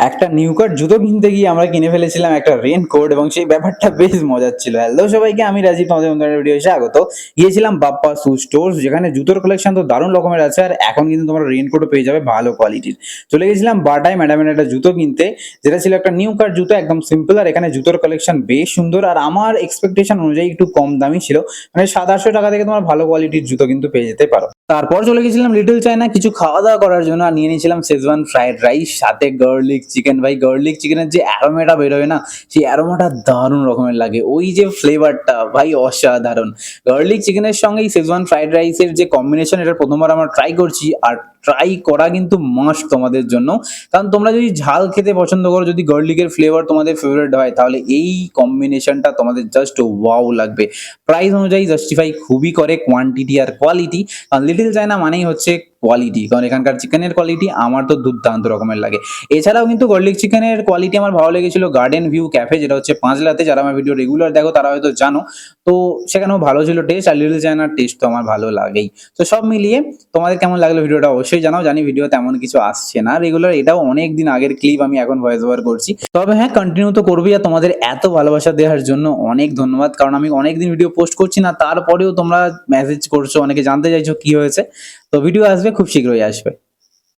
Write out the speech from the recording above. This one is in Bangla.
একটা নিউকার জুতো কিনতে গিয়ে আমরা কিনে ফেলেছিলাম একটা রেইনকোট এবং সেই ব্যাপারটা বেশ মজার ছিল। হ্যালো সবাইকে, আমি রাজীব, তোমাদের নতুন একটা ভিডিও স্বাগত। গিয়েছিলাম বাপ্পা শু স্টোর্স, যেখানে জুতোর কালেকশন তো দারুণ রকমের আছে, আর এখন কিন্তু তোমরা রেইনকোটও পেয়ে যাবে ভালো কোয়ালিটির। চলে গেছিলাম বাটায় ম্যাডামের একটা জুতো কিনতে, যেটা ছিল একটা নিউকার জুতো, একদম সিম্পল। আর এখানে জুতোর কালেকশন বেশ সুন্দর, আর আমার এক্সপেকটেশন অনুযায়ী একটু কম দামি ছিল। মানে 700-800 টাকা থেকে তোমার ভালো কোয়ালিটির জুতো কিন্তু পেয়ে যেতে পারো। তারপর চলে গেছিলাম লিটল চায়না কিছু খাওয়া দাওয়া করার জন্য, আর নিয়ে নিয়েছিলাম শেজওয়ান ফ্রাইড রাইস, সাথে গার্লিক চিকেন। ভাই, গার্লিক চিকেনের যে অ্যারোমাটা বেরোয় না, সেই অ্যারোমাটা দারুণ রকমের লাগে। ওই যে ফ্লেভারটা ভাই, অসাধারণ। গার্লিক চিকেনের সঙ্গে এই শেজওয়ান ফ্রাইড রাইসের যে কম্বিনেশন, এটা প্রথমবার আমরা ট্রাই করছি, আর ট্রাই করা কিন্তু মাস্ট তোমাদের জন্য। কারণ তোমরা যদি ঝাল খেতে পছন্দ করো, যদি গার্লিকের ফ্লেভার তোমাদের ফেভারিট হয়, তাহলে এই কম্বিনেশনটা তোমাদের জাস্ট ওয়াও লাগবে। প্রাইস অনুযায়ী জাস্টিফাই খুবই করে কোয়ান্টিটি আর কোয়ালিটি। কারণ লিটল চায়না মানেই হচ্ছে কোয়ালিটি, কারণ এখানকার চিকেনের কোয়ালিটি আমার তো দুর্দান্ত রকমের লাগে। এছাড়াও কিন্তু গার্লিক চিকেনের কোয়ালিটি আমার ভালো লেগেছিল গার্ডেন ভিউ ক্যাফে, যেটা হচ্ছে পাঁচলাতে। যারা আমার ভিডিও রেগুলার দেখো তারা হয়তো জানো। তো সেখানেও ভালো ছিল টেস্ট, আর লিটল চায়নার টেস্ট তো আমার ভালো লাগেই। তো সব মিলিয়ে তোমাদের কেমন লাগলো ভিডিওটা অবশ্যই জানাও। জানি ভিডিও তেমন কিছু আসছে না রেগুলার, এটাও অনেক দিন আগের ক্লিপ, আমি এখন ভয়েস ওভার করছি। তবে হ্যাঁ, কন্টিনিউ তো করবি। আর তোমাদের এত ভালোবাসা দেওয়ার জন্য অনেক ধন্যবাদ, কারণ আমি অনেকদিন ভিডিও পোস্ট করছি না, তারপরেও তোমরা মেসেজ করছো, অনেকে জানতে চাইছো কি হয়েছে। তো ভিডিও আসবে, খুব শীঘ্রই আসবে।